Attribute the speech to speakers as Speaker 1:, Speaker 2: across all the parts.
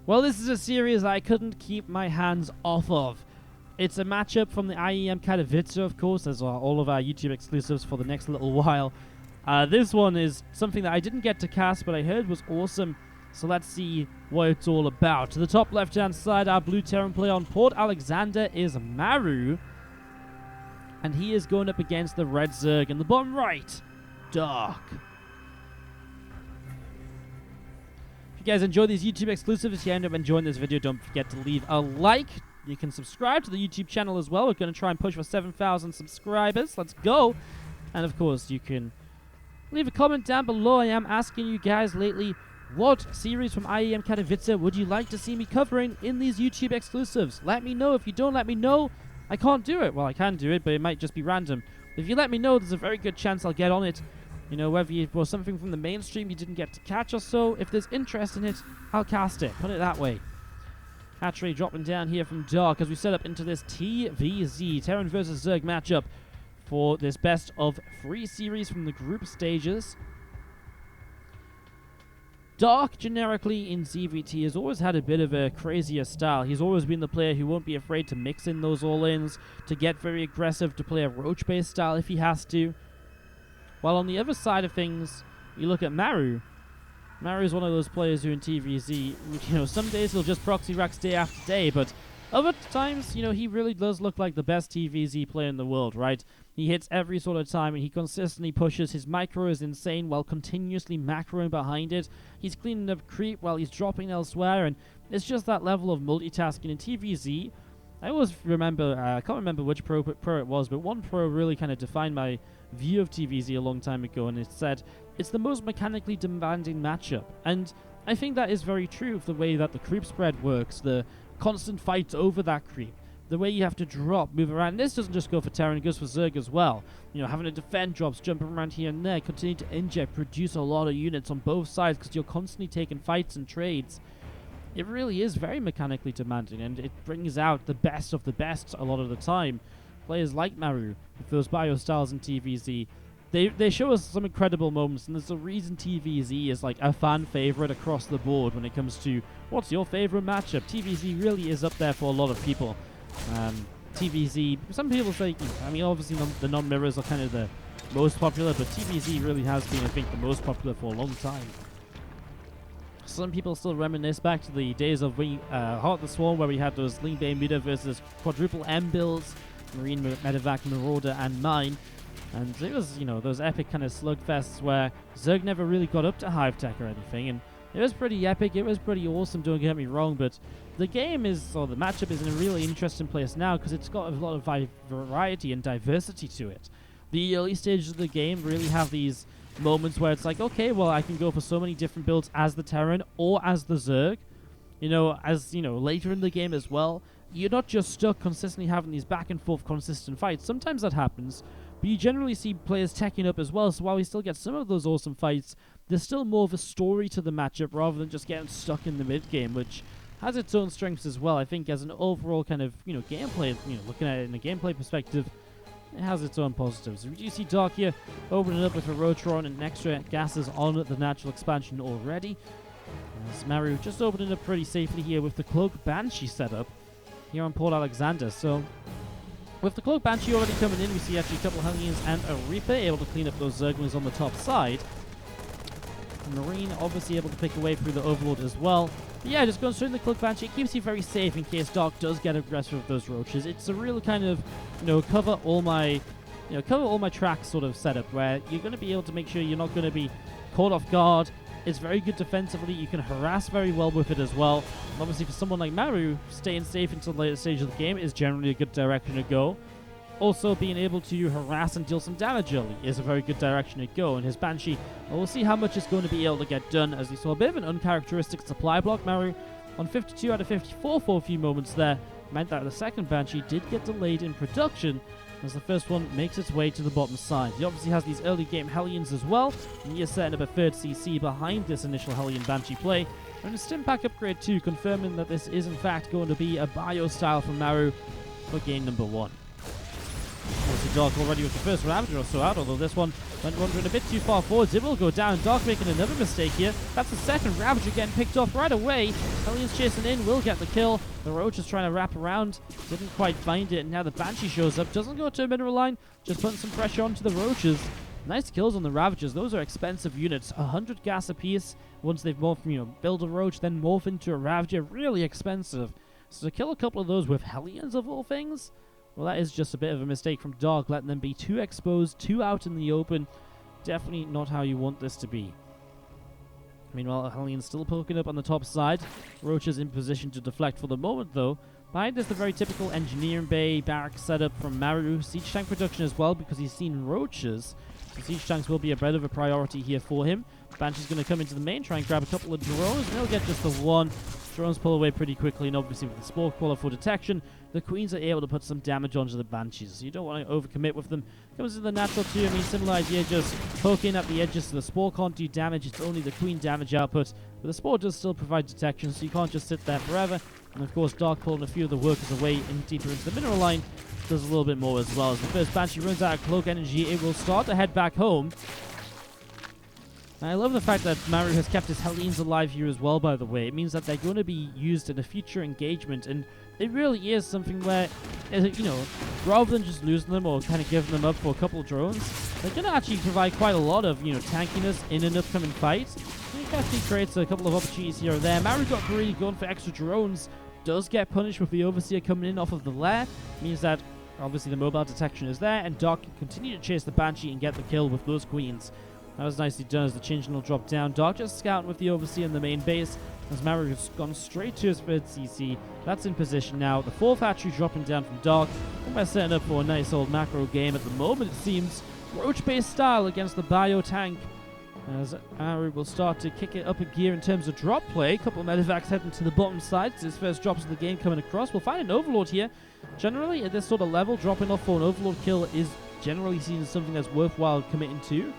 Speaker 1: Well, this is a series I couldn't keep my hands off of. It's a matchup from the IEM Katowice, of course, as are all of our YouTube exclusives for the next little while. This one is something that I didn't get to cast, but I heard was awesome. So let's see what it's all about. To the top left-hand side, our blue Terran player on Port Alexander is Maru. And he is going up against the red Zerg. In the bottom right, Dark. If you guys enjoy these YouTube exclusives, if you end up enjoying this video, don't forget to leave a like. You can subscribe to the YouTube channel as well. We're going to try and push for 7,000 subscribers. Let's go. And of course, you can leave a comment down below. I am asking you guys lately, what series from IEM Katowice would you like to see me covering in these YouTube exclusives? Let me know. If you don't let me know, I can't do it. Well, I can do it, but it might just be random. If you let me know, there's a very good chance I'll get on it. You know, whether it was something from the mainstream you didn't get to catch or so, if there's interest in it, I'll cast it. Put it that way. Hatchery dropping down here from Dark as we set up into this TvZ, Terran versus Zerg matchup for this best of 3 series from the group stages. Dark, generically, in ZVT has always had a bit of a crazier style. He's always been the player who won't be afraid to mix in those all-ins, to get very aggressive, to play a roach-based style if he has to. While on the other side of things, you look at Maru. Maru is one of those players who in TvZ, you know, some days he'll just proxy racks day after day, but other times, you know, he really does look like the best TvZ player in the world, right? He hits every sort of time and he consistently pushes. His micro is insane while continuously macroing behind it. He's cleaning up creep while he's dropping elsewhere, and it's just that level of multitasking in TvZ. I always remember, I can't remember which pro it was, but one pro really kind of defined my view of TvZ a long time ago, and it said, it's the most mechanically demanding matchup. And I think that is very true of the way that the creep spread works, the constant fights over that creep, the way you have to drop, move around. And this doesn't just go for Terran, it goes for Zerg as well. You know, having to defend drops, jumping around here and there, continue to inject, produce a lot of units on both sides because you're constantly taking fights and trades. It really is very mechanically demanding, and it brings out the best of the best a lot of the time. Players like Maru, with those bio styles in TvZ, they show us some incredible moments, and there's a reason TvZ is like a fan favorite across the board when it comes to what's your favorite matchup. TvZ really is up there for a lot of people. TvZ, some people say, I mean, obviously the non-mirrors are kind of the most popular, but TvZ really has been, I think, the most popular for a long time. Some people still reminisce back to the days of Heart of the Swarm, where we had those Lean Bay Muta versus quadruple M builds, Marine, Medevac, Marauder, and Mine. And it was, you know, those epic kind of slugfests where Zerg never really got up to Hive Tech or anything, and it was pretty epic, it was pretty awesome, don't get me wrong, but the game is, or the matchup is in a really interesting place now because it's got a lot of variety and diversity to it. The early stages of the game really have these moments where it's like, okay, well, I can go for so many different builds as the Terran or as the Zerg. You know, as, you know, later in the game as well, you're not just stuck consistently having these back and forth consistent fights. Sometimes that happens, but you generally see players teching up as well, so while we still get some of those awesome fights, there's still more of a story to the matchup rather than just getting stuck in the mid-game, which has its own strengths as well. I think as an overall kind of, you know, gameplay, you know, looking at it in a gameplay perspective, it has its own positives. We do see Dark here opening up with a Rotron and extra gases on the natural expansion already. As Maru just opening up pretty safely here with the Cloak Banshee setup here on Port Alexander. So with the Cloak Banshee already coming in, we see actually a couple of Hellions and a Reaper able to clean up those Zerglings on the top side. Marine obviously able to pick away through the Overlord as well. But yeah, just going straight in the Cloak Banshee, it keeps you very safe in case Dark does get aggressive with those roaches. It's a real kind of, you know, cover all my tracks sort of setup where you're going to be able to make sure you're not going to be caught off guard. It's very good defensively. You can harass very well with it as well. And obviously for someone like Maru, staying safe until the later stage of the game is generally a good direction to go. Also, being able to harass and deal some damage early is a very good direction to go. And his Banshee, well, we'll see how much it's going to be able to get done, as we saw a bit of an uncharacteristic supply block. Maru on 52 out of 54 for a few moments there. Meant that the second Banshee did get delayed in production, as the first one makes its way to the bottom side. He obviously has these early game Hellions as well, and he is setting up a third CC behind this initial Hellion Banshee play. And a Stim Pack upgrade too, confirming that this is in fact going to be a bio style from Maru for game number 1. Obviously Dark already with the first Ravager or so out, although this one went wandering a bit too far forwards. It will go down. Dark making another mistake here. That's the second Ravager getting picked off right away. Hellions chasing in, will get the kill. The Roach is trying to wrap around, didn't quite find it, and now the Banshee shows up. Doesn't go to a mineral line, just putting some pressure onto the Roaches. Nice kills on the Ravagers. Those are expensive units. 100 gas apiece. Once they've morphed, build a Roach, then morph into a Ravager. Really expensive. So to kill a couple of those with Hellions of all things, well, that is just a bit of a mistake from Dark, letting them be too exposed, too out in the open. Definitely not how you want this to be. Meanwhile, Hellions still poking up on the top side. Roach is in position to deflect for the moment, though. Behind is the very typical engineering bay barrack setup from Maru. Siege tank production as well, because he's seen Roaches. So siege tanks will be a bit of a priority here for him. Banshee's going to come into the main, try and grab a couple of drones, and he'll get just the one. Drones pull away pretty quickly, and obviously with the Spore Crawler for detection, the Queens are able to put some damage onto the Banshees. So you don't want to overcommit with them. Comes in the natural too. Similar idea, just poking at the edges so the Spore can't do damage. It's only the Queen damage output. But the Spore does still provide detection, so you can't just sit there forever. And of course, Dark pulling a few of the workers away in deeper into the mineral line does a little bit more as well. As the first Banshee runs out of cloak energy, it will start to head back home. And I love the fact that Maru has kept his Hellions alive here as well, by the way. It means that they're going to be used in a future engagement, and it really is something where, rather than just losing them or kind of giving them up for a couple of drones, they're going to actually provide quite a lot of, tankiness in an upcoming fight. It actually creates a couple of opportunities here or there. Maru got really going for extra drones, does get punished with the Overseer coming in off of the lair. Means that, obviously, the mobile detection is there, and Dark can continue to chase the Banshee and get the kill with those Queens. That was nicely done as the Changeling will drop down. Dark just scouting with the Overseer in the main base as Maru has gone straight to his third CC. That's in position now. The fourth hatchery dropping down from Dark. And we're setting up for a nice old macro game at the moment, it seems. Roach-based style against the Bio tank. As Maru will start to kick it up a gear in terms of drop play. A couple of medevacs heading to the bottom side. It's his first drops of the game coming across. We'll find an Overlord here. Generally, at this sort of level, dropping off for an Overlord kill is generally seen as something that's worthwhile committing to.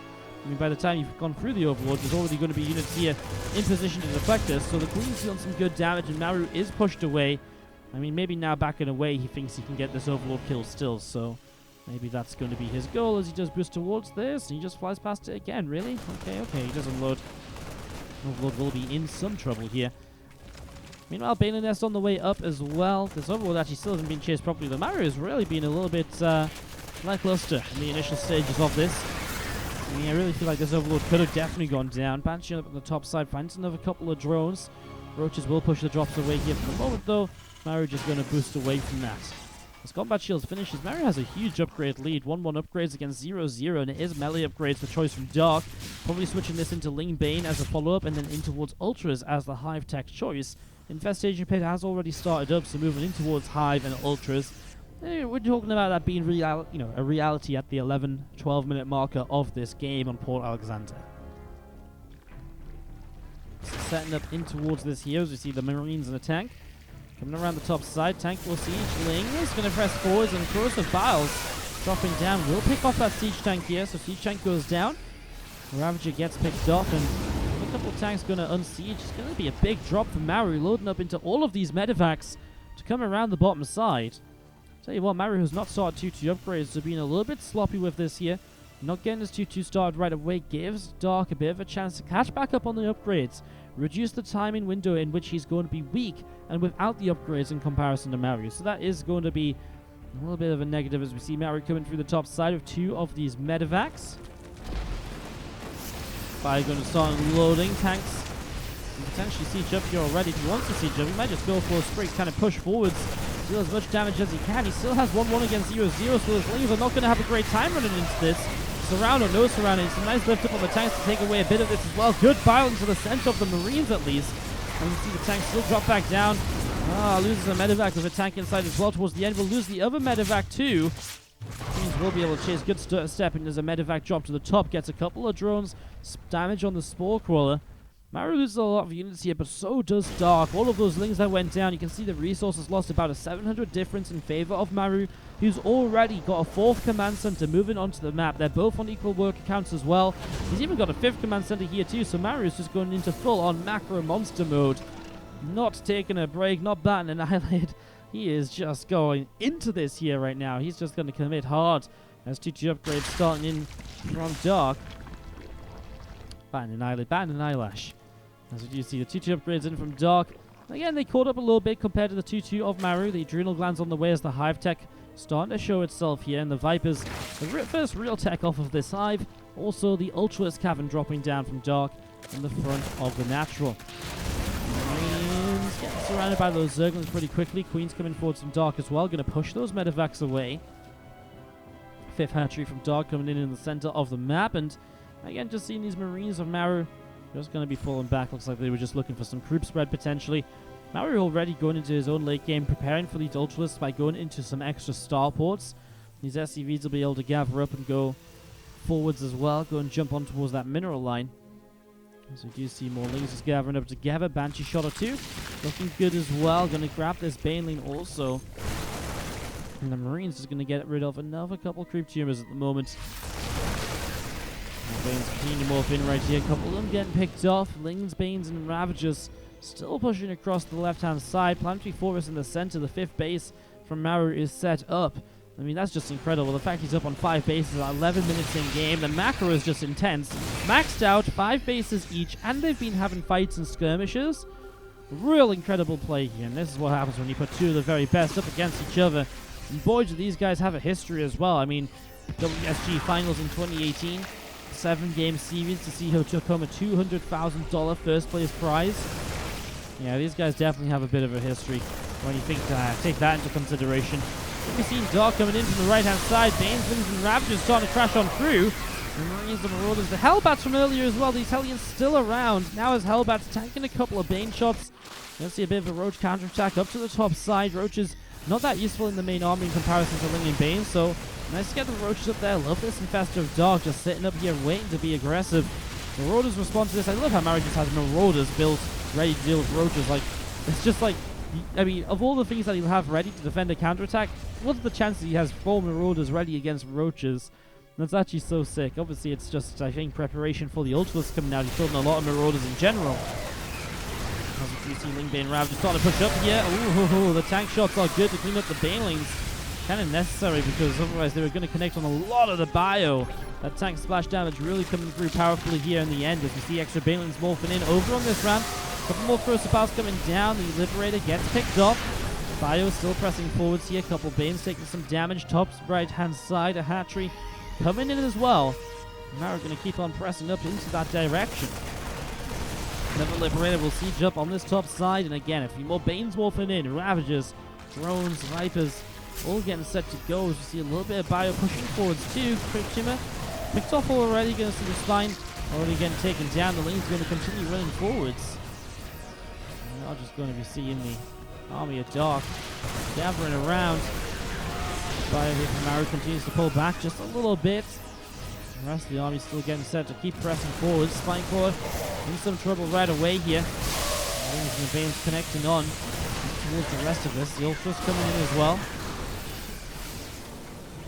Speaker 1: By the time you've gone through the Overlord, there's already going to be units here in position to deflect this. So the Queen's dealing some good damage, and Maru is pushed away. Maybe now backing away, he thinks he can get this Overlord kill still. So maybe that's going to be his goal as he does boost towards this. And he just flies past it again, really? Okay, he doesn't load. Overlord will be in some trouble here. Meanwhile, Baneling Nest on the way up as well. This Overlord actually still hasn't been chased properly. The Maru has really been a little bit lackluster in the initial stages of this. I really feel like this Overlord could have definitely gone down. Banshee up on the top side finds another couple of drones. Roaches will push the drops away here for the moment, though. Maru just going to boost away from that. As Combat Shields finishes, Maru has a huge upgrade lead. 1-1 upgrades against 0-0, and it is melee upgrades for choice from Dark. Probably switching this into Ling Bane as a follow-up, and then in towards Ultras as the Hive tech choice. Infestation Pit has already started up, so moving in towards Hive and Ultras. We're talking about that being a reality at the 11-12 minute marker of this game on Port Alexander. Setting up in towards this here as we see the Marines and the tank. Coming around the top side, tank will siege. Ling is going to press forwards, and Corrosive Biles dropping down. Will pick off that siege tank here, so siege tank goes down. Ravager gets picked off, and a couple of tanks going to unsiege. It's going to be a big drop for Maru, loading up into all of these medevacs to come around the bottom side. Tell you what, Maru has not started 2-2 upgrades, so being a little bit sloppy with this here. Not getting his 2-2 started right away gives Dark a bit of a chance to catch back up on the upgrades. Reduce the timing window in which he's going to be weak, and without the upgrades in comparison to Maru. So that is going to be a little bit of a negative as we see Maru coming through the top side of two of these medevacs. Fire going to start unloading tanks. And potentially siege up here already. If he wants to siege up, he might just go for a straight kind of push forwards. Deal as much damage as he can. He still has 1-1 against 0-0, so his Lings are not going to have a great time running into this. Surround or no surround, it's a nice lift up on the tanks to take away a bit of this as well. Good fire into the center of the Marines at least. And you see the tanks still drop back down. Loses a medevac with a tank inside as well towards the end. We'll lose the other medevac too. Marines will be able to chase good stepping as a medevac drop to the top. Gets a couple of drones. Damage on the Spore Crawler. Maru loses a lot of units here, but so does Dark. All of those Lings that went down, you can see the resources lost about a 700 difference in favor of Maru, who's already got a fourth command center moving onto the map. They're both on equal worker counts as well. He's even got a fifth command center here too, so Maru is just going into full-on macro monster mode. Not taking a break, not batting an eyelid. He is just going into this here right now. He's just going to commit hard. As T2 upgrades starting in from Dark. Bat and eyelash. As you see, the T2 upgrades in from Dark. Again, they caught up a little bit compared to the 2-2 of Maru. The adrenal glands on the way as the Hive tech starting to show itself here. And the Vipers, the first real tech off of this Hive. Also, the Ultra's Cavern dropping down from Dark in the front of the Natural. Marines getting surrounded by those Zerglings pretty quickly. Queen's coming forward from Dark as well. Going to push those medevacs away. 5th hatchery from Dark coming in the center of the map. And again, just seeing these Marines of Maru just going to be falling back. Looks like they were just looking for some group spread potentially. Maru already going into his own late game, preparing for these Ultralists by going into some extra starports. These SCVs will be able to gather up and go forwards as well. Go and jump on towards that mineral line. As we do see more lasers gathering up together. Banshee shot or two. Looking good as well. Going to grab this Baneling also. And the Marines is going to get rid of another couple creep tumors at the moment. Banes continue to morph in right here. A couple of them getting picked off. Lings, Banes, and Ravagers still pushing across the left-hand side. Planetary Forest in the center. The 5th base from Maru is set up. I mean, that's just incredible. The fact he's up on 5 bases at 11 minutes in game. The macro is just intense. Maxed out, 5 bases each, and they've been having fights and skirmishes. Real incredible play here, and this is what happens when you put two of the very best up against each other. And boy, do these guys have a history as well. I mean, WSG Finals in 2018. 7-game series to see who took home a $200,000 first place prize. Yeah, these guys definitely have a bit of a history when you think take that into consideration. We've seen Dark coming in from the right-hand side. Baneslings and Ravagers starting to crash on through. The Marines, the Marauders, the Hellbats from earlier as well. These Hellions still around. Now as Hellbats tanking a couple of Bane shots. You'll see a bit of a Roach counterattack up to the top side. Roaches not that useful in the main army in comparison to Ling and Bane, so nice to get the Roaches up there. Love this Infestor of Dark just sitting up here waiting to be aggressive. Marauders respond to this. I love how Maru just has Marauders built ready to deal with Roaches. Like, it's just like, I mean, of all the things that he'll have ready to defend a counterattack, what's the chances he has 4 Marauders ready against Roaches? That's actually so sick. Obviously, it's just, I think, preparation for the Ultras coming out. He's building a lot of Marauders in general. As you see Ling Bane Rav just starting to push up here. Ooh, the tank shots are good to clean up the Banelings. Kind of necessary because otherwise they were going to connect on a lot of the bio. That tank splash damage really coming through powerfully here in the end as we see extra Banelings morphing in over on this ramp. Couple more Thruster Pals coming down. The Liberator gets picked up. Bio still pressing forwards here. Couple Banes taking some damage. Top right hand side. A Hatchery coming in as well. Now we're going to keep on pressing up into that direction. Another Liberator will siege up on this top side. And again, a few more Banes morphing in. Ravagers, Drones, Vipers, all getting set to go. As we see a little bit of Bio pushing forwards too. Quick Shimmer picked off already. Going to see the spine already getting taken down. The lane's going to continue running forwards. And we're just going to be seeing the Army of Dark gathering around. Bio here from Maru continues to pull back just a little bit. The rest of the army still getting set to keep pressing forward. Spineclaw in some trouble right away here. Wings and the Banes connecting on towards the rest of this. The Ultras coming in as well.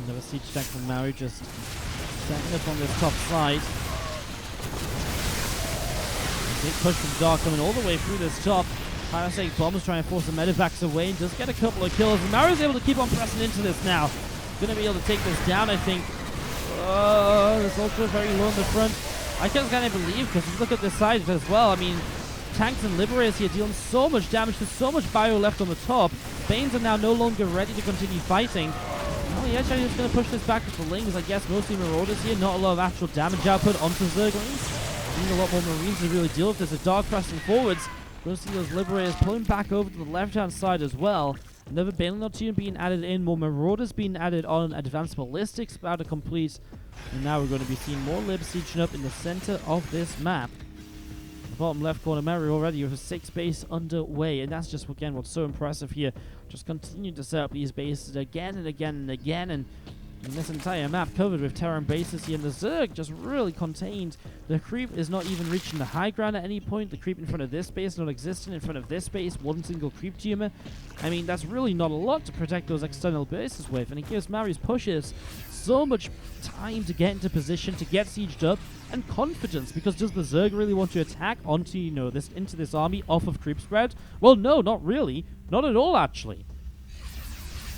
Speaker 1: Another siege tank from Maru just setting up on this top side. Big push from Dark coming all the way through this top. Parasite Bombs trying to force the medevacs away and does get a couple of kills. And Maru's able to keep on pressing into this now. Going to be able to take this down, I think. This Ultra very low in the front. I just can't believe because if you look at this side as well, I mean, tanks and Liberators here dealing so much damage. There's so much bio left on the top. Banes are now no longer ready to continue fighting. Oh yeah, Chinese is going to push this back with the Lings. I guess mostly Marauders here. Not a lot of actual damage output onto Zerglings. Need a lot more Marines to really deal with this. A Dark pressing forwards. We'll see those Liberators pulling back over to the left-hand side as well. Another Baneling or two being added in. More Marauders being added on. Advanced Ballistics about to complete. And now we're going to be seeing more Libs sieging up in the center of this map. The bottom left corner, Maru already with a 6 base underway. And that's just, again, what's so impressive here. Just continue to set up these bases again and again and again. And this entire map covered with Terran bases here. And the Zerg just really contained. The creep is not even reaching the high ground at any point. The creep in front of this base not existing in front of this base. One single creep tumor. I mean, that's really not a lot to protect those external bases with. And it gives Maru's pushes so much time to get into position, to get sieged up, and confidence. Because does the Zerg really want to attack onto, you know, into this army off of creep spread? Well, no, not really. Not at all, actually.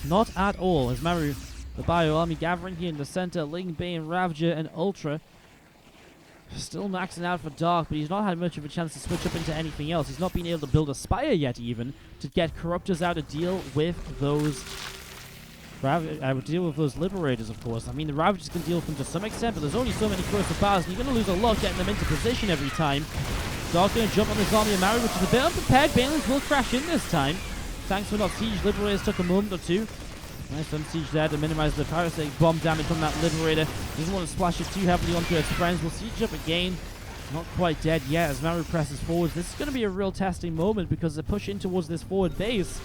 Speaker 1: Not at all. As Maru The Bio Army gathering here in the center. Ling, Bane, Ravager, and Ultra. Still maxing out for Dark, but he's not had much of a chance to switch up into anything else. He's not been able to build a Spire yet, even, to get Corruptors out to deal with those... I would deal with those Liberators, of course. I mean, the Ravagers can deal with them to some extent, but there's only so many corrosive bars, and you're going to lose a lot getting them into position every time. Dark's going to jump on this army of Maru, which is a bit unprepared. Banelings will crash in this time. Thanks for not siege. Liberators took a moment or two. Nice siege there to minimize the parasitic bomb damage from that Liberator. Doesn't want to splash it too heavily onto its friends. We'll siege up again. Not quite dead yet as Maru presses forwards. This is going to be a real testing moment because the push in towards this forward base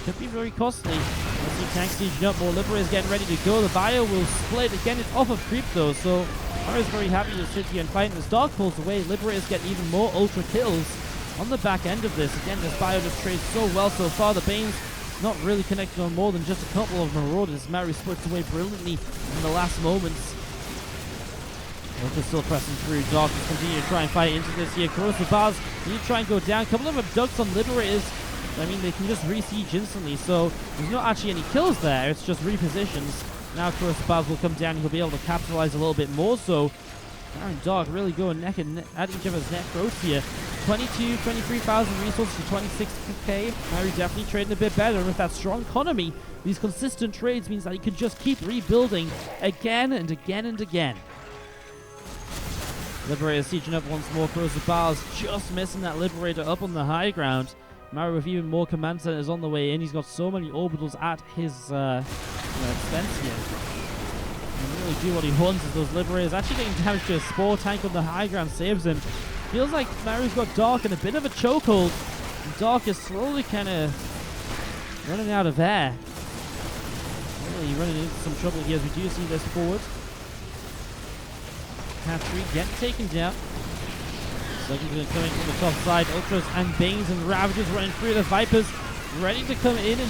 Speaker 1: could be very costly. Let's see tanks sieging up. More Liberators getting ready to go. The Bio will split. Again, it's off of creep though, so Maru's very happy to sit here and fight. And as Dark pulls away, Liberators get even more Ultra kills on the back end of this. Again, this Bio just trades so well so far. The Bane's not really connected on more than just a couple of Marauders. Maru splits away brilliantly in the last moments. Ultra's still pressing through. Dark just continue to try and fight into this here. Corrosive bars need to try and go down. A couple of abducts on Liberators. I mean, they can just re-siege instantly, so there's not actually any kills there. It's just repositions. Now Corrosive bars will come down and he'll be able to capitalize a little bit more, so Maru and Dark really going neck and neck at each other's neck growth here. 23,000 resources to 26k. Maru definitely trading a bit better. And with that strong economy, these consistent trades means that he could just keep rebuilding again and again and again. Liberator sieging up once more. Corrosive bars just missing that Liberator up on the high ground. Maru with even more command centers on the way in. He's got so many orbitals at his expense here. He really do what he wants as those Liberators actually getting damage to a Spore tank on the high ground saves him. Feels like Maru's got Dark in a bit of a chokehold. And Dark is slowly kind of running out of air. Really running into some trouble here as we do see this forward. Hatchery getting taken down. Second going to come in from the top side. Ultras and Banes and Ravagers running through the Vipers. Ready to come in and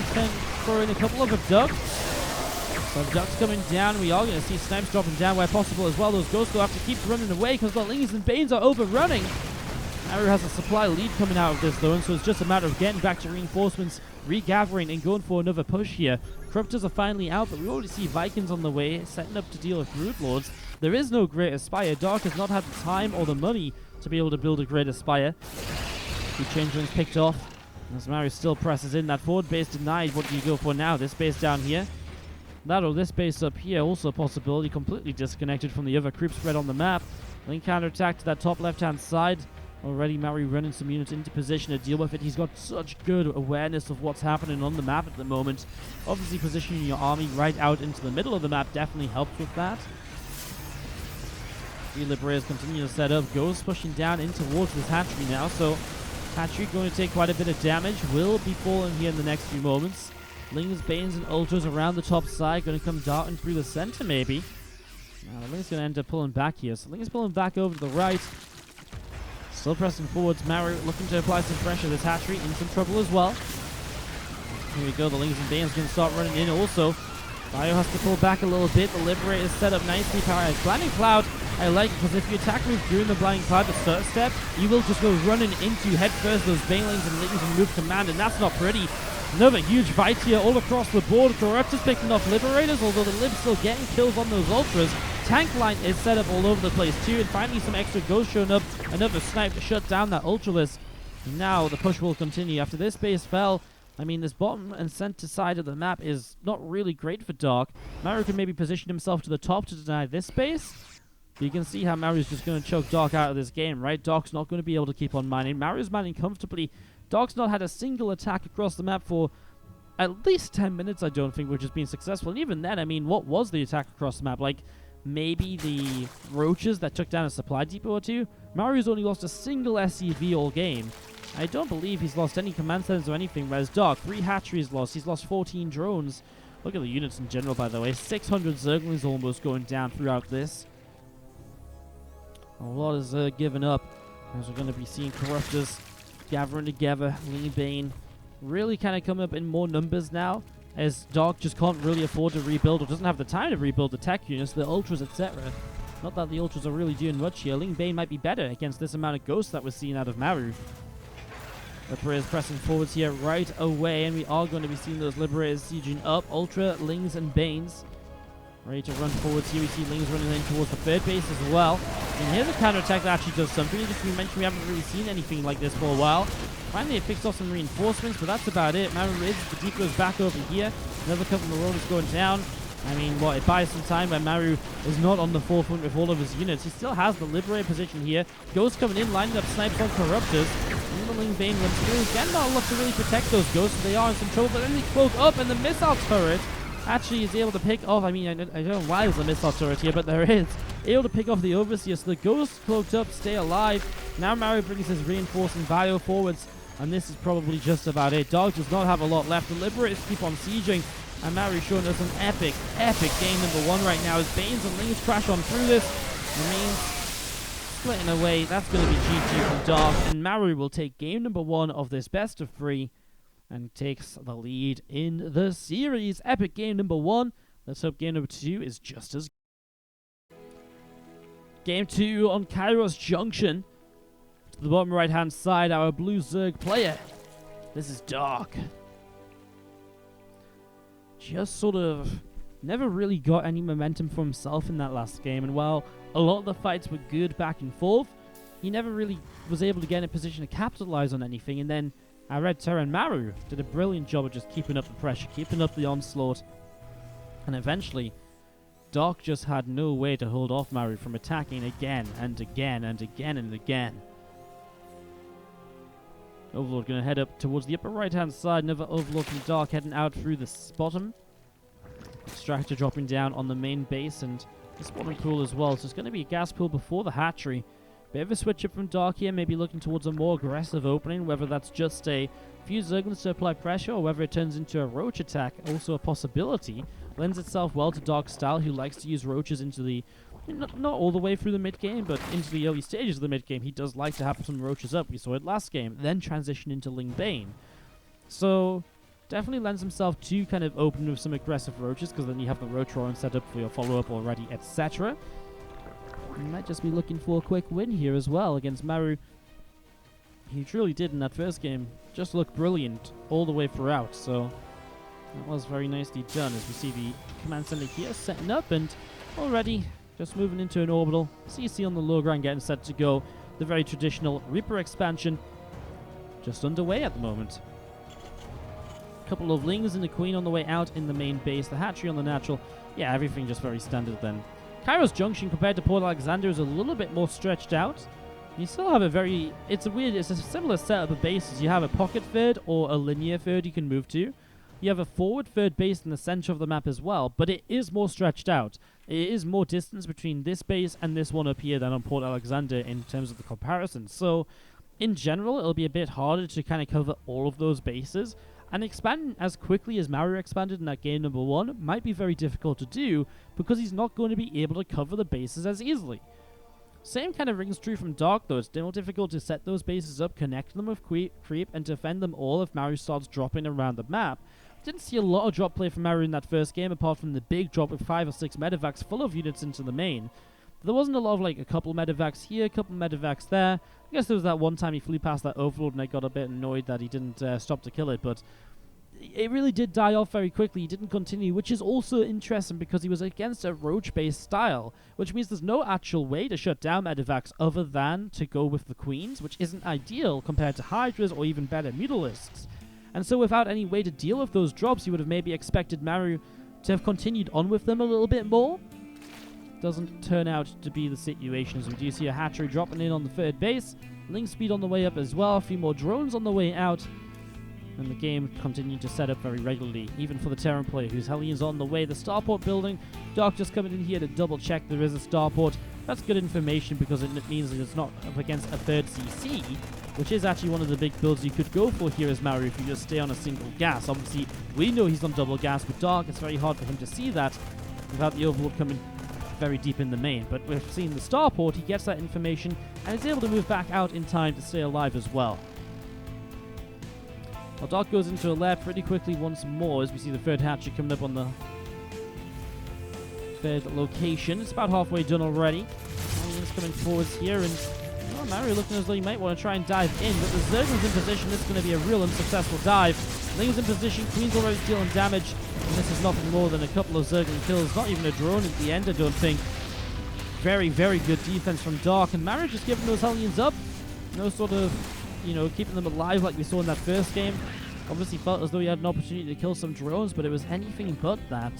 Speaker 1: throw in a couple of abducts. So abducts coming down. We are going to see snipes dropping down where possible as well. Those ghosts will have to keep running away because the Lings and Banes are overrunning. Maru has a supply lead coming out of this though, and so it's just a matter of getting back to reinforcements, regathering, and going for another push here. Corruptors are finally out, but we already see Vikings on the way, setting up to deal with Brood Lords. There is no Greater Spire. Dark has not had the time or the money to be able to build a Greater Spire. The Changelings picked off. As Maru still presses in. That forward base denied. What do you go for now? This base down here? That or this base up here, also a possibility. Completely disconnected from the other creep spread on the map. Link counterattack to that top left-hand side. Already Maru running some units into position to deal with it. He's got such good awareness of what's happening on the map at the moment. Obviously positioning your army right out into the middle of the map definitely helps with that. The Liberators continue to set up. Ghosts pushing down in towards this hatchery now. So hatchery going to take quite a bit of damage. Will be falling here in the next few moments. Lings, Banes, and Ultras around the top side. Going to come darting through the center maybe. Now Ling's going to end up pulling back here. So Ling's pulling back over to the right. Still pressing forwards. Maru looking to apply some pressure. This hatchery in some trouble as well. Here we go. The Lings and Banes going to start running in also. Bio has to pull back a little bit. The Liberator is set up nicely. Blinding Cloud, I like it because if you attack move during the Blinding Cloud, the first step, you will just go running into head first those Banelings and Lings and move command, and that's not pretty. Another huge fight here all across the board. Corruptors picking off Liberators, although the Libs still getting kills on those Ultras. Tank line is set up all over the place too, and finally some extra ghosts showing up. Another snipe to shut down that Ultralist. Now the push will continue. After this base fell, I mean, this bottom and center side of the map is not really great for Dark. Maru can maybe position himself to the top to deny this base. But you can see how Maru's just going to choke Dark out of this game, right? Dark's not going to be able to keep on mining. Maru's mining comfortably. Dark's not had a single attack across the map for at least 10 minutes, I don't think, which has been successful. And even then, I mean, what was the attack across the map? Like, maybe the roaches that took down a supply depot or two? Maru's only lost a single SCV all game. I don't believe he's lost any command centers or anything, whereas Dark, 3 hatcheries lost. He's lost 14 drones. Look at the units in general, by the way. 600 Zerglings almost going down throughout this. A lot is given up, as we're going to be seeing Corruptors gathering together. Lee Bane really kind of coming up in more numbers now, as Dark just can't really afford to rebuild or doesn't have the time to rebuild the tech units, the Ultras, etc. Not that the Ultras are really doing much here. Ling Bane might be better against this amount of ghosts that we're seeing out of Maru. Liberators pressing forwards here right away, and we are going to be seeing those Liberators sieging up. Ultra, Lings, and Banes Ready to run forwards here. We see Lings running in towards the third base as well. And here's a counter-attack that actually does something. Just we mentioned we haven't really seen anything like this for a while. Finally, it picks off some reinforcements, but that's about it. Maru is, the deep goes back over here. Another couple of rollers going down. I mean, what, it buys some time when Maru is not on the forefront with all of his units. He still has the liberator position here. Ghosts coming in, lining up snipes on Corruptors. And the Ling Bane runs through. Again, not enough to really protect those Ghosts, so they are in some trouble. But then they cloak up, and the missile turret actually is able to pick off. I mean, I don't know why there's a missile turret here, but there is. Able to pick off the Overseer, so the Ghosts cloaked up, stay alive. Now Maru brings his reinforcing bio forwards, and this is probably just about it. Dog does not have a lot left. The Liberators keep on sieging, and Maru showing us an epic game number 1 right now as Banes and Lings crash on through this. It means splitting away. That's going to be GG from Dog, and Maru will take game number 1 of this best of 3 and takes the lead in the series. Epic game number 1. Let's hope game number 2 is just as good. Game 2 on Kairos Junction. To the bottom right hand side, our blue Zerg player. This is Dark. Just sort of never really got any momentum for himself in that last game, and while a lot of the fights were good back and forth, he never really was able to get in a position to capitalize on anything. And then our Red Terran Maru did a brilliant job of just keeping up the pressure, keeping up the onslaught, and eventually Dark just had no way to hold off Maru from attacking again and again and again and again. Overlord going to head up towards the upper right-hand side. Another Overlord from Dark heading out through the bottom. Extractor dropping down on the main base and the spawning pool as well. So it's going to be a gas pool before the hatchery. Bit of a switch up from Dark here, maybe looking towards a more aggressive opening, whether that's just a few Zerglings to apply pressure or whether it turns into a roach attack. Also a possibility. Lends itself well to Dark's style, who likes to use roaches into the... Not all the way through the mid-game, but into the early stages of the mid-game. He does like to have some roaches up. We saw it last game. Then transition into Ling Bane. So, definitely lends himself to kind of open with some aggressive roaches, because then you have the roach roaring set up for your follow-up already, etc. You might just be looking for a quick win here as well against Maru. He truly did in that first game. Just looked brilliant all the way throughout. So, that was very nicely done as we see the command center here setting up and already... just moving into an orbital. CC on the low ground getting set to go. The very traditional Reaper expansion just underway at the moment. Couple of Lings and the Queen on the way out in the main base. The hatchery on the natural. Yeah, everything just very standard then. Kairos Junction compared to Port Alexander is a little bit more stretched out. You still have a very... it's a similar setup of bases. You have a pocket third or a linear third you can move to. You have a forward third base in the center of the map as well, but it is more stretched out. It is more distance between this base and this one up here than on Port Alexander in terms of the comparison. So, in general, it'll be a bit harder to kind of cover all of those bases. And expanding as quickly as Maru expanded in that game number 1 might be very difficult to do because he's not going to be able to cover the bases as easily. Same kind of rings true from Dark though. It's still difficult to set those bases up, connect them with creep, and defend them all if Maru starts dropping around the map. Didn't see a lot of drop play from Maru in that first game, apart from the big drop with 5 or 6 medevacs full of units into the main. There wasn't a lot of, like, a couple medevacs here, a couple medevacs there. I guess there was that one time he flew past that Overlord and I got a bit annoyed that he didn't stop to kill it, but it really did die off very quickly. He didn't continue, which is also interesting because he was against a roach-based style, which means there's no actual way to shut down medevacs other than to go with the Queens, which isn't ideal compared to Hydras or even better Mutalisks. And so without any way to deal with those drops, you would have maybe expected Maru to have continued on with them a little bit more. Doesn't turn out to be the situation, as we do see a hatchery dropping in on the third base. Link speed on the way up as well, a few more drones on the way out. And the game continuing to set up very regularly, even for the Terran player whose Hellions on the way. The starport building, Dark just coming in here to double check there is a starport. That's good information because it means that it's not up against a third CC, which is actually one of the big builds you could go for here as Maru if you just stay on a single gas. Obviously, we know he's on double gas with Dark. It's very hard for him to see that without the Overlord coming very deep in the main. But we've seen the starport, he gets that information and is able to move back out in time to stay alive as well. Well, Dark goes into a lair pretty quickly once more as we see the third hatchery coming up on the third location. It's about halfway done already. Aliens coming forwards here, and Well, Maru looking as though he might want to try and dive in, but the Zergling's in position. This is going to be a real unsuccessful dive. Ling's in position, Queen's already dealing damage, and this is nothing more than a couple of Zergling kills. Not even a drone at the end, I don't think. Very, very good defense from Dark, and Maru just giving those Hellions up. No sort of, keeping them alive like we saw in that first game. Obviously felt as though he had an opportunity to kill some drones, but it was anything but that.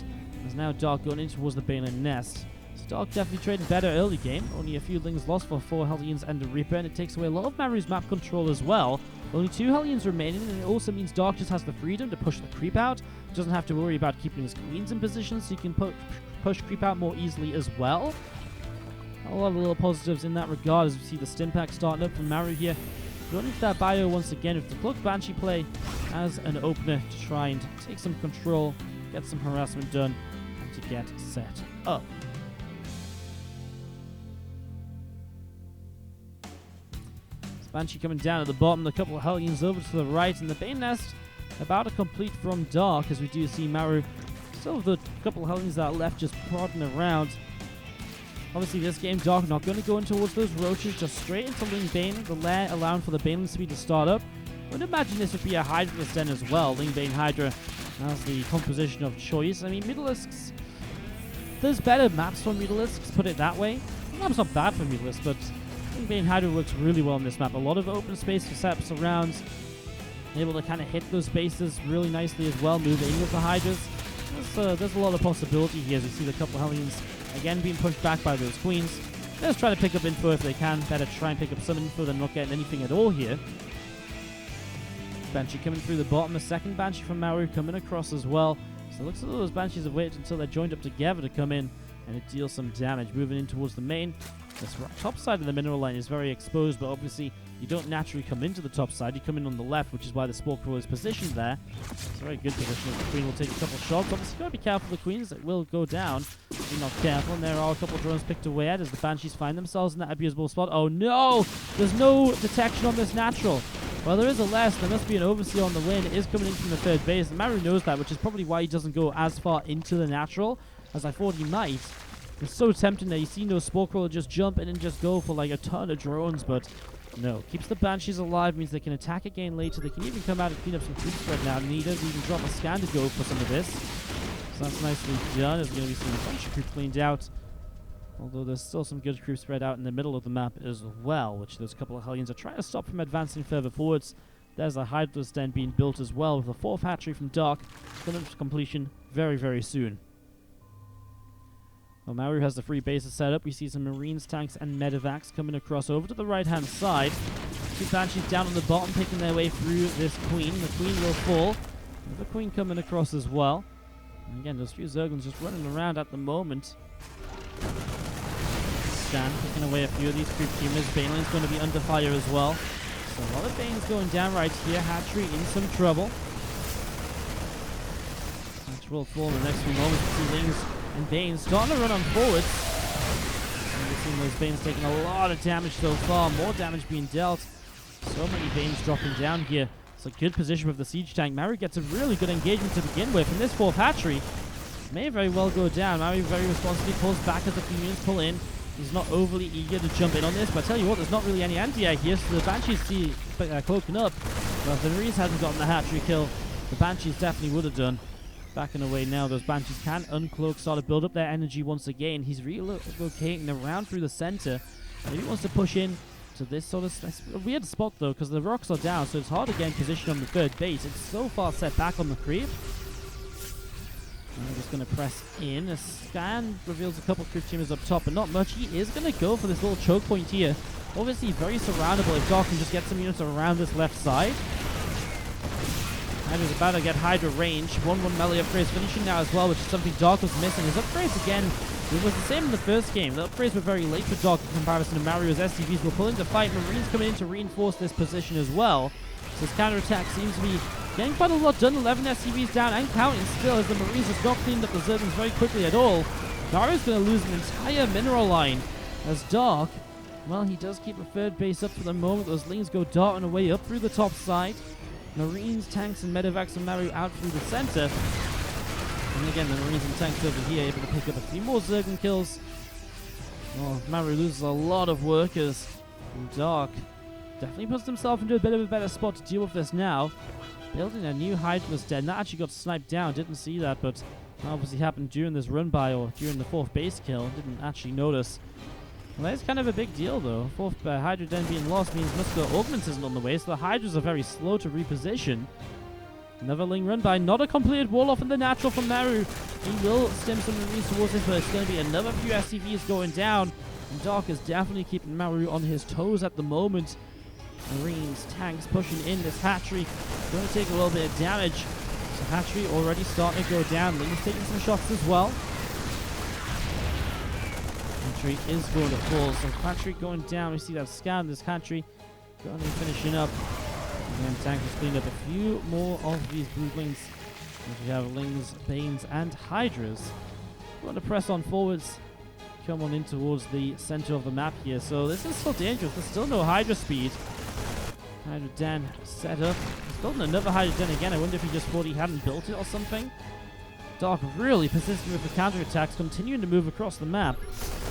Speaker 1: As now Dark going in towards the Baneling nest. So Dark definitely trading better early game. Only a few Lings lost for 4 Hellions and a Reaper, and it takes away a lot of Maru's map control as well. Only 2 Hellions remaining, and it also means Dark just has the freedom to push the creep out. Doesn't have to worry about keeping his Queens in position, so he can push creep out more easily as well. A lot of little positives in that regard as we see the Stimpack starting up from Maru here. Going into that bio once again with the Cloak Banshee play as an opener to try and take some control, get some harassment done, and to get set up. Banshee coming down at the bottom, a couple of Hellions over to the right, and the Bane Nest about to complete from Dark as we do see Maru. Still the couple of Hellions that are left just prodding around. Obviously this game, Dark not going to go in towards those roaches, just straight into Ling Bane, the lair allowing for the Baneling speed to start up. I would imagine this would be a Hydraless den as well. Ling Bane Hydra as the composition of choice. I mean, Mutalisks, there's better maps for Mutalisks, put it that way. The map's not bad for Mutalisks, but Ling Bane Hydra works really well on this map. A lot of open space for setups around, able to kind of hit those spaces really nicely as well, move in with the Hydras. There's a lot of possibility here as we see the couple of Hellions again being pushed back by those Queens. Let's try to pick up info if they can. Better try and pick up some info than not getting anything at all here. Banshee coming through the bottom. A second Banshee from Maru coming across as well. So it looks like those Banshees have waited until they're joined up together to come in and it deals some damage. Moving in towards the main. This top side of the mineral line is very exposed, but obviously you don't naturally come into the top side. You come in on the left, which is why the Spore Crawler is positioned there. It's a very good position. The Queen will take a couple shots. Obviously, got to be careful with the Queens. It will go down if you're not careful. And there are a couple of drones picked away at as the Banshees find themselves in that abusable spot. Oh no! There's no detection on this natural. Well, there is a less. There must be an overseer on the lane. It is coming in from the third base. And Maru knows that, which is probably why he doesn't go as far into the natural as I thought he might. It's so tempting that you see no Spore Crawler just jump in and just go for like a ton of drones, but no. Keeps the Banshees alive, means they can attack again later. They can even come out and clean up some creep spread now. And he doesn't even drop a scan to go for some of this. So that's nicely done. There's going to be some bunch of creep cleaned out. Although there's still some good creep spread out in the middle of the map as well, which those couple of Hellions are trying to stop from advancing further forwards. There's a Hydraless den being built as well, with the 4th hatchery from Dark coming to completion very, very soon. Well, Maru has the free bases set up. We see some Marines, tanks, and Medivacs coming across over to the right-hand side. 2 Banshees down on the bottom, picking their way through this Queen. The Queen will fall. The Queen coming across as well. And again, those few Zerglings just running around at the moment. Scan, picking away a few of these creep teamers. Baneling's going to be under fire as well. So a lot of Banes going down right here. Hatchery in some trouble. Hatch will fall in the next few moments. 2 Lings and Banes starting to run on forwards. And we've seen those Banes taking a lot of damage so far. More damage being dealt. So many Banes dropping down here. It's a good position with the siege tank. Maru gets a really good engagement to begin with. And this 4th hatchery may very well go down. Maru very responsibly pulls back as the Queens pull in. He's not overly eager to jump in on this, but I tell you what, there's not really any anti-air here, so the Banshees see cloaking up. Well, if the Marines hadn't gotten the hatchery kill, the Banshees definitely would have done. Backing away now, those Banshees can uncloak, start to build up their energy once again. He's relocating around through the center. Maybe he wants to push in to this sort of a weird spot though, because the rocks are down, so it's hard to get in position on the 3rd base. It's so far set back on the creep. And we're just going to press in. A scan reveals a couple of creep teamers up top, but not much. He is going to go for this little choke point here. Obviously very surroundable if Dark can just get some units around this left side. Hydra's about to get Hydra range. 1-1 melee upgrades finishing now as well, which is something Dark was missing. His upgrades again, it was the same in the first game. The upgrades were very late for Dark in comparison to Mario's SCVs. Will pull into fight. Marines coming in to reinforce this position as well. So his counterattack seems to be getting quite a lot done. 11 SCVs down and counting still as the Marines just not cleaned up the Zerglings very quickly at all. Mario's going to lose an entire mineral line as Dark, well, he does keep a 3rd base up for the moment. Those Lings go darting away up through the top side. Marines, tanks, and Medivacs and Maru out through the center. And again, the Marines and tanks over here able to pick up a few more Zergling kills. Well, Maru loses a lot of workers. And Dark definitely puts himself into a bit of a better spot to deal with this now. Building a new Hydra's den. That actually got sniped down. Didn't see that, but obviously happened during this run by or during the 4th base kill. Didn't actually notice. Well, that's kind of a big deal, though. 4th Hydra den being lost means Muscular Augment isn't on the way, so the Hydras are very slow to reposition. Another Ling run by. Not a completed wall off in the natural from Maru. He will stem some Marines towards it, but it's going to be another few SCVs going down. And Dark is definitely keeping Maru on his toes at the moment. Marines, tanks pushing in. This hatchery going to take a little bit of damage. So hatchery already starting to go down. Ling is taking some shots as well. Hatchery is going to fall. So hatchery going down. We see that scan. This hatchery going to be finishing up. And tank has cleaned up a few more of these Broodlings. We have Lings, Banes, and Hydras. We're going to press on forwards. Come on in towards the center of the map here. So this is still dangerous. There's still no Hydra speed. Hydra Den set up. He's building another Hydra Den again. I wonder if he just thought he hadn't built it or something. Dark really persistent with the counterattacks, continuing to move across the map.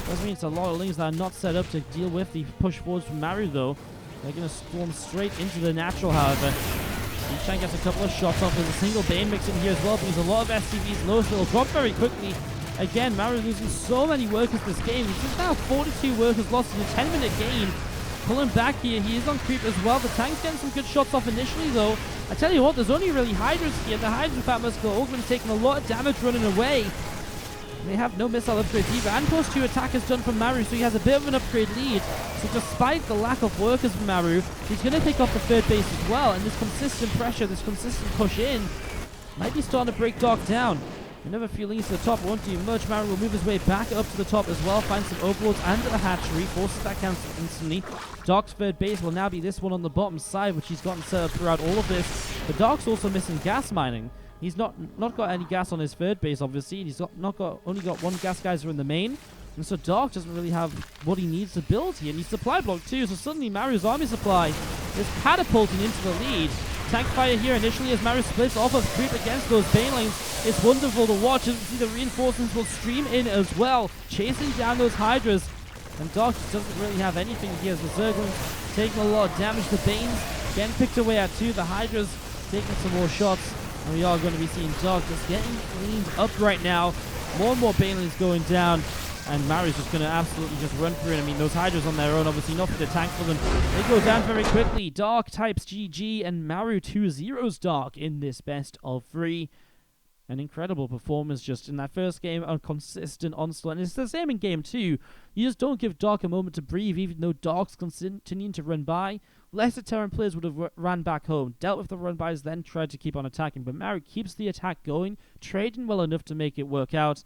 Speaker 1: Does mean it's a lot of Lings that are not set up to deal with the push forwards from Maru, though. They're going to storm straight into the natural, however. Shank gets a couple of shots off. There's a single Bane mix in here as well, because a lot of SCVs low, so it'll drop very quickly. Again, Maru losing so many workers this game. This is now 42 workers lost in a 10-minute game. Pulling back here, he is on creep as well. The tank's getting some good shots off initially, though. I tell you what, there's only really Hydras here. The Hydras without Muscular Augment taking a lot of damage running away. They have no missile upgrades either. And plus 2 attack is done from Maru, so he has a bit of an upgrade lead. So despite the lack of workers from Maru, he's going to pick off the 3rd base as well. And this consistent pressure, this consistent push in, might be starting to break Dark down. Another few Lings to the top, won't do much. Maru will move his way back up to the top as well, find some overlords and the hatchery, forces that cancel instantly. Dark's 3rd base will now be this one on the bottom side, which he's gotten set up throughout all of this. But Dark's also missing gas mining. He's not got any gas on his 3rd base, obviously. He's only got 1 gas geyser in the main. And so Dark doesn't really have what he needs to build here. And he's supply block too, so suddenly Maru's army supply is catapulting into the lead. Tank fire here initially as Maru splits off of creep against those Banelings. It's wonderful to watch. As you see, the reinforcements will stream in as well, chasing down those Hydras. And Dark just doesn't really have anything here as the Zerglings taking a lot of damage. The Banes getting picked away at 2. The Hydras taking some more shots. And we are going to be seeing Dark just getting cleaned up right now. More and more Banelings going down. And Maru's just going to absolutely just run through it. I mean, those Hydras on their own, obviously nothing to tank for them. They go down very quickly. Dark types GG and Maru 2-0s Dark in this best of 3. An incredible performance just in that first game, a consistent onslaught. And it's the same in game 2. You just don't give Dark a moment to breathe, even though Dark's continuing to run by. Lesser Terran players would have ran back home, dealt with the run-bys, then tried to keep on attacking. But Maru keeps the attack going, trading well enough to make it work out.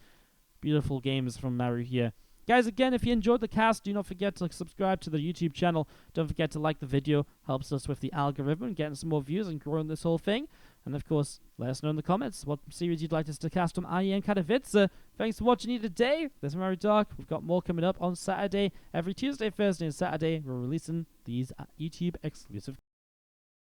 Speaker 1: Beautiful games from Maru here. Guys, again, if you enjoyed the cast, do not forget to subscribe to the YouTube channel. Don't forget to like the video. Helps us with the algorithm and getting some more views and growing this whole thing. And, of course, let us know in the comments what series you'd like us to cast from IEM Katowice. Thanks for watching here today. This is Maru Dark. We've got more coming up on Saturday. Every Tuesday, Thursday, and Saturday, we're releasing these YouTube exclusive